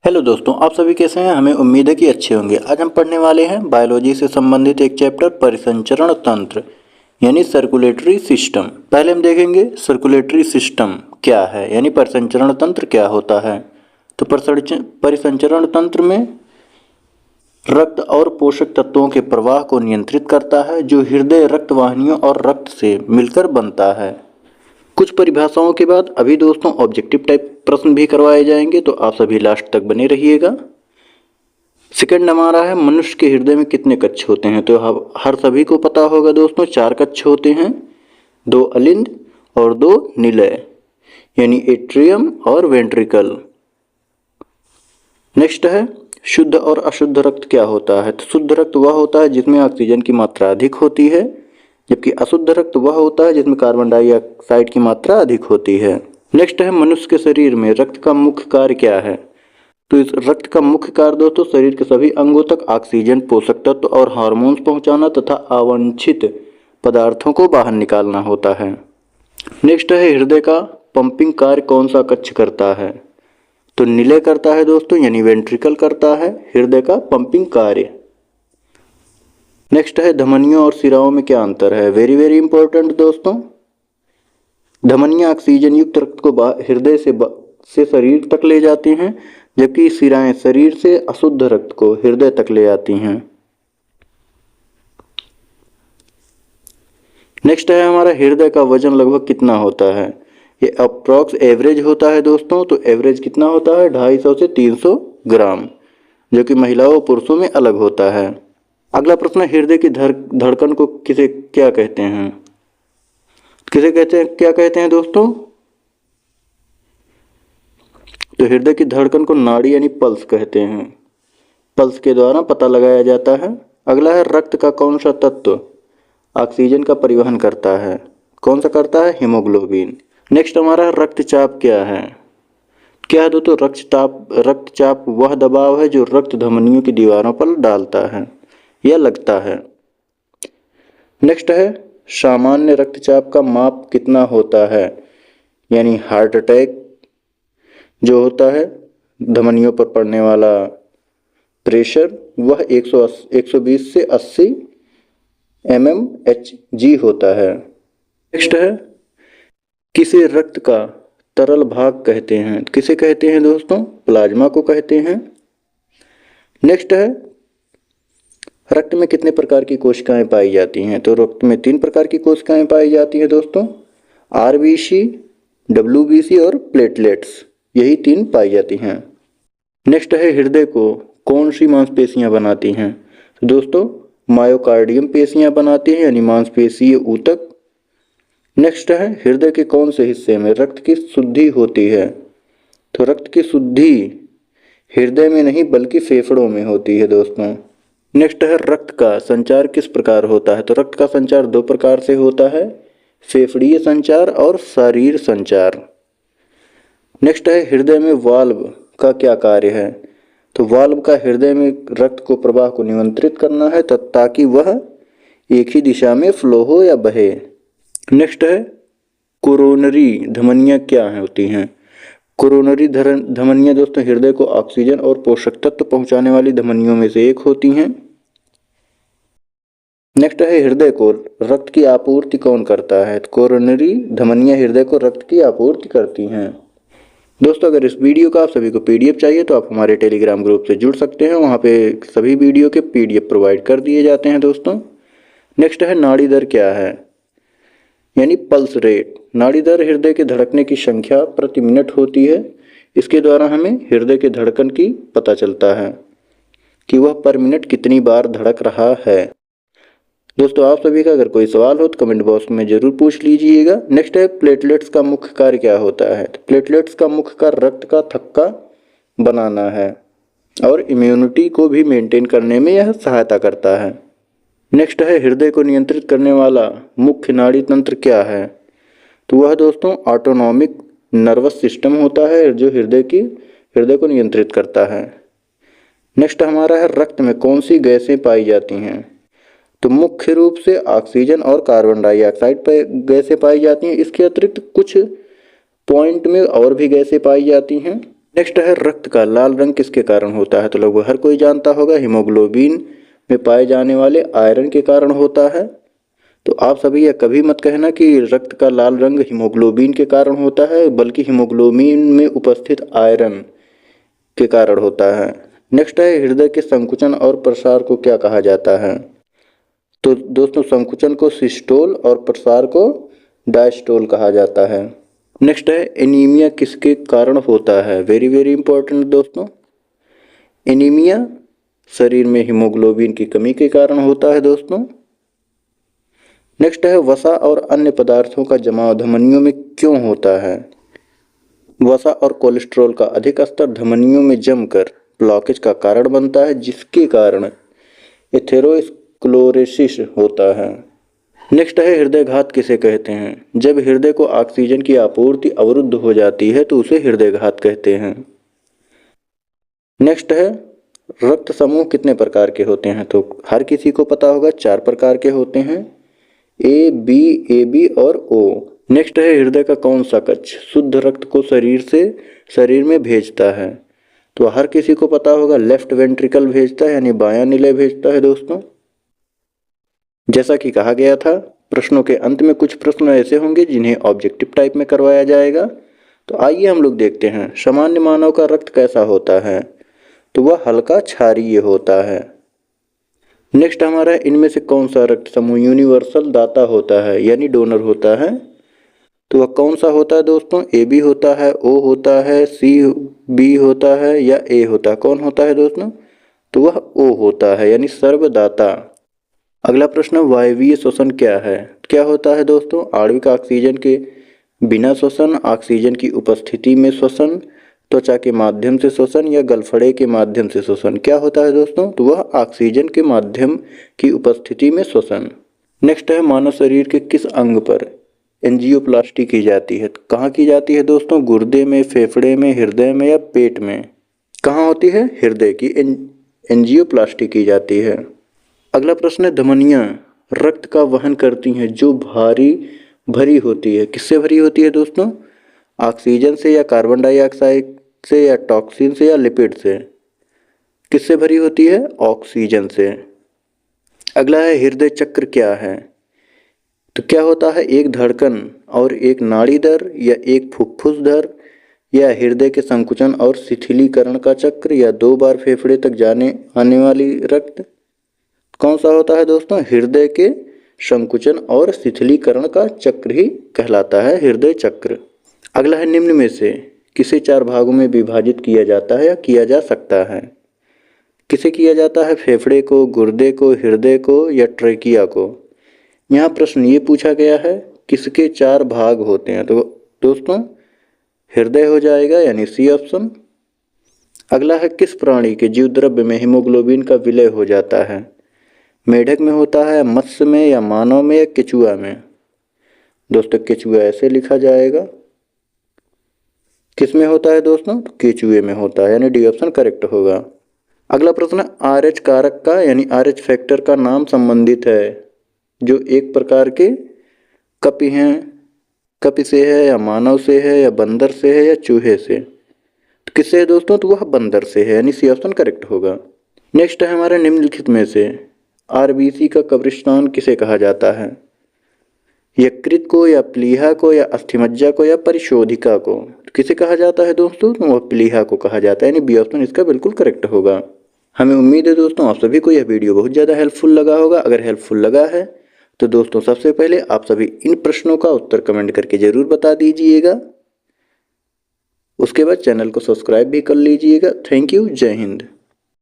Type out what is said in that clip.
Hello दोस्तों, आप सभी कैसे हैं। हमें उम्मीद है कि अच्छे होंगे। आज हम पढ़ने वाले हैं बायोलॉजी से संबंधित एक चैप्टर परिसंचरण तंत्र यानी सर्कुलेटरी सिस्टम। पहले हम देखेंगे सर्कुलेटरी सिस्टम क्या है यानी परिसंचरण तंत्र क्या होता है। तो परिसंचरण तंत्र में रक्त और पोषक तत्वों के प्रवाह को नियंत्रित करता है जो हृदय, रक्त वाहिनियों और रक्त से मिलकर बनता है। कुछ परिभाषाओं के बाद अभी दोस्तों ऑब्जेक्टिव टाइप प्रश्न भी करवाए जाएंगे, तो आप सभी लास्ट तक बने रहिएगा। सेकंड हमारा है मनुष्य के हृदय में कितने कक्ष होते हैं। तो हर सभी को पता होगा दोस्तों, 4 कक्ष होते हैं, 2 अलिंद और 2 निलय यानी एट्रियम और वेंट्रिकल। नेक्स्ट है शुद्ध और अशुद्ध रक्त क्या होता है। तो शुद्ध रक्त वह होता है जिसमें ऑक्सीजन की मात्रा अधिक होती है, जबकि अशुद्ध रक्त वह होता है जिसमें कार्बन डाइऑक्साइड की मात्रा अधिक होती है। नेक्स्ट है मनुष्य के शरीर में रक्त का मुख्य कार्य क्या है। तो इस रक्त का मुख्य कार्य दोस्तों शरीर के सभी अंगों तक ऑक्सीजन, पोषक तत्व और हार्मोन्स पहुंचाना तथा अवांछित पदार्थों को बाहर निकालना होता है। नेक्स्ट है हृदय का पंपिंग कार्य कौन सा कक्ष करता है। तो निलय करता है दोस्तों यानी वेंट्रिकल करता है हृदय का पंपिंग कार्य। नेक्स्ट है धमनियों और शिराओं में क्या अंतर है। वेरी वेरी इंपॉर्टेंट दोस्तों, धमनियां ऑक्सीजन युक्त रक्त को हृदय से शरीर तक ले जाती हैं, जबकि शिराएं शरीर से अशुद्ध रक्त को हृदय तक ले आती हैं। नेक्स्ट है हमारा हृदय का वजन लगभग कितना होता है। ये अप्रॉक्स एवरेज होता है दोस्तों। तो एवरेज कितना होता है 250 से 300 ग्राम, जो कि महिलाओं और पुरुषों में अलग होता है। अगला प्रश्न, हृदय की धड़कन को किसे क्या कहते हैं। किसे कहते हैं, क्या कहते हैं दोस्तों। तो हृदय की धड़कन को नाड़ी यानी पल्स कहते हैं। पल्स के द्वारा पता लगाया जाता है। अगला है रक्त का कौन सा तत्व ऑक्सीजन का परिवहन करता है। कौन सा करता है, हीमोग्लोबिन। नेक्स्ट हमारा रक्तचाप क्या है। क्या है दोस्तों, रक्तचाप वह दबाव है जो रक्त धमनियों की दीवारों पर डालता है या लगता है। नेक्स्ट है सामान्य रक्तचाप का माप कितना होता है, यानी हार्ट अटैक जो होता है धमनियों पर पड़ने वाला प्रेशर वह 120 से 80 mmHg होता है। नेक्स्ट है किसे रक्त का तरल भाग कहते हैं। किसे कहते हैं दोस्तों, प्लाज्मा को कहते हैं। नेक्स्ट है रक्त में कितने प्रकार की कोशिकाएं पाई जाती हैं। तो रक्त में 3 प्रकार की कोशिकाएं पाई जाती हैं दोस्तों, RBC, WBC और प्लेटलेट्स, यही 3 पाई जाती हैं। नेक्स्ट है हृदय को कौन सी मांसपेशियां बनाती हैं। तो दोस्तों मायोकार्डियम पेशियां बनाती हैं यानी मांसपेशीय ऊतक। नेक्स्ट है हृदय के कौन से हिस्से में रक्त की शुद्धि होती है। तो रक्त की शुद्धि हृदय में नहीं बल्कि फेफड़ों में होती है दोस्तों। नेक्स्ट है रक्त का संचार किस प्रकार होता है। तो रक्त का संचार 2 प्रकार से होता है, फेफड़ीय संचार और शरीर संचार। नेक्स्ट है हृदय में वाल्व का क्या कार्य है। तो वाल्व का हृदय में रक्त को प्रवाह को नियंत्रित करना है ताकि वह एक ही दिशा में फ्लो हो या बहे। नेक्स्ट है कोरोनरी धमनियां क्या होती हैं। कोरोनरी धमनियां दोस्तों हृदय को ऑक्सीजन और पोषक तत्व पहुंचाने वाली धमनियों में से एक होती हैं। नेक्स्ट है हृदय को रक्त की आपूर्ति कौन करता है। कोरोनरी धमनियां हृदय को रक्त की आपूर्ति करती हैं। दोस्तों अगर इस वीडियो का आप सभी को PDF चाहिए तो आप हमारे टेलीग्राम ग्रुप से जुड़ सकते हैं, वहाँ पे सभी वीडियो के PDF प्रोवाइड कर दिए जाते हैं दोस्तों। नेक्स्ट है नाड़ी दर क्या है, यानी पल्स रेट। नाड़ी दर हृदय के धड़कने की संख्या प्रति मिनट होती है। इसके द्वारा हमें हृदय के धड़कन की पता चलता है कि वह पर मिनट कितनी बार धड़क रहा है। दोस्तों आप सभी का अगर कोई सवाल हो तो कमेंट बॉक्स में जरूर पूछ लीजिएगा। नेक्स्ट है प्लेटलेट्स का मुख्य कार्य क्या होता है। तो प्लेटलेट्स का मुख्य कार्य रक्त का थक्का बनाना है और इम्यूनिटी को भी मेंटेन करने में यह सहायता करता है। नेक्स्ट है हृदय को नियंत्रित करने वाला मुख्य नाड़ी तंत्र क्या है। तो वह दोस्तों ऑटोनॉमिक नर्वस सिस्टम होता है जो हृदय को नियंत्रित करता है। नेक्स्ट हमारा है रक्त में कौन सी गैसें पाई जाती हैं। तो मुख्य रूप से ऑक्सीजन और कार्बन डाइऑक्साइड गैसें पाई जाती हैं। इसके अतिरिक्त कुछ पॉइंट में और भी गैसें पाई जाती हैं। नेक्स्ट है रक्त का लाल रंग किसके कारण होता है? तो लगभग हर कोई जानता होगा, हीमोग्लोबिन में पाए जाने वाले आयरन के कारण होता है। तो आप सभी यह कभी मत कहना कि रक्त का लाल रंग हीमोग्लोबिन के कारण होता है, बल्कि हीमोग्लोबिन में उपस्थित आयरन के कारण होता है। नेक्स्ट है हृदय के संकुचन और प्रसार को क्या कहा जाता है? तो दोस्तों संकुचन को सिस्टोल और प्रसार को डायस्टोल कहा जाता है। नेक्स्ट है एनीमिया किसके कारण होता है? वेरी वेरी इंपॉर्टेंट दोस्तों, एनीमिया शरीर में हीमोग्लोबिन की कमी के कारण होता है दोस्तों। नेक्स्ट है वसा और अन्य पदार्थों का जमाव धमनियों में क्यों होता है? वसा और कोलेस्ट्रॉल का अधिक स्तर धमनियों में जमकर ब्लॉकेज का कारण बनता है, जिसके कारण एथेरोस्क्लेरोसिस होता है। नेक्स्ट है हृदयघात किसे कहते हैं? जब हृदय को ऑक्सीजन की आपूर्ति अवरुद्ध हो जाती है तो उसे हृदयघात कहते हैं। नेक्स्ट है रक्त समूह कितने प्रकार के होते हैं? तो हर किसी को पता होगा 4 प्रकार के होते हैं, ए बी और ओ। नेक्स्ट है हृदय का कौन सा कक्ष शुद्ध रक्त को शरीर में भेजता है? तो हर किसी को पता होगा लेफ्ट वेंट्रिकल भेजता है, यानी बायां निलय भेजता है दोस्तों। जैसा कि कहा गया था, प्रश्नों के अंत में कुछ प्रश्न ऐसे होंगे जिन्हें ऑब्जेक्टिव टाइप में करवाया जाएगा। तो आइए हम लोग देखते हैं सामान्य मानव का रक्त कैसा होता है? तो वह हल्का क्षारीय होता है। नेक्स्ट हमारा इनमें से कौन सा रक्त समूह यूनिवर्सल दाता होता है, यानी डोनर होता है? तो वह कौन सा होता है दोस्तों? ए बी होता है, ओ होता है, सी बी होता है या ए होता है? कौन होता है दोस्तों? तो वह ओ होता है, यानी सर्वदाता। अगला प्रश्न वायवीय श्वसन क्या है? क्या होता है दोस्तों? आणविक ऑक्सीजन के बिना श्वसन, ऑक्सीजन की उपस्थिति में श्वसन, त्वचा के माध्यम से श्वसन या गलफड़े के माध्यम से श्वसन। क्या होता है दोस्तों? तो वह ऑक्सीजन के माध्यम की उपस्थिति में श्वसन। नेक्स्ट है मानव शरीर के किस अंग पर एंजियोप्लास्टी की जाती है? कहाँ की जाती है दोस्तों? गुर्दे में, फेफड़े में, हृदय में या पेट में? कहाँ होती है? हृदय की एंजियोप्लास्टी की जाती है। अगला प्रश्न है धमनियाँ रक्त का वहन करती हैं जो भरी होती है। किससे भरी होती है दोस्तों? ऑक्सीजन से या कार्बन डाइऑक्साइड से या टॉक्सिन से या लिपिड से? किससे भरी होती है? ऑक्सीजन से। अगला है हृदय चक्र क्या है? तो क्या होता है? एक धड़कन और एक नाड़ी दर, या एक फुफ्फुस दर, या हृदय के संकुचन और शिथिलीकरण का चक्र, या 2 बार फेफड़े तक आने वाली रक्त? कौन सा होता है दोस्तों? हृदय के संकुचन और शिथिलीकरण का चक्र ही कहलाता है हृदय चक्र। अगला है निम्न में से किसे 4 भागों में विभाजित किया जाता है या किया जा सकता है? किसे किया जाता है? फेफड़े को, गुर्दे को, हृदय को या ट्रेकिया को? यहाँ प्रश्न ये पूछा गया है किसके 4 भाग होते हैं? तो दोस्तों हृदय हो जाएगा, यानी सी ऑप्शन। अगला है किस प्राणी के जीव द्रव्य में हीमोग्लोबिन का विलय हो जाता है? मेढक में होता है, मत्स्य में, या मानव में, या केचुआ में? दोस्तों केचुआ ऐसे लिखा जाएगा। किस में होता है दोस्तों? केचुए में होता है, यानी डी ऑप्शन करेक्ट होगा। अगला प्रश्न RH कारक का यानी RH फैक्टर का नाम संबंधित है जो एक प्रकार के कपि हैं। कपि से है, या मानव से है, या बंदर से है, या चूहे से? तो किससे है दोस्तों? तो वह बंदर से है, यानी सी ऑप्शन करेक्ट होगा। नेक्स्ट है हमारे निम्नलिखित में से RBC का कब्रिस्तान किसे कहा जाता है? यकृत को, या प्लीहा को, या अस्थिमज्जा को, या परिशोधिका को? किसे कहा जाता है दोस्तों? तो वह प्लीहा को कहा जाता है, यानी बी ऑप्शन इसका बिल्कुल करेक्ट होगा। हमें उम्मीद है दोस्तों आप सभी को यह वीडियो बहुत ज़्यादा हेल्पफुल लगा होगा। अगर हेल्पफुल लगा है तो दोस्तों सबसे पहले आप सभी इन प्रश्नों का उत्तर कमेंट करके ज़रूर बता दीजिएगा। उसके बाद चैनल को सब्सक्राइब भी कर लीजिएगा। Thank you. जय हिंद।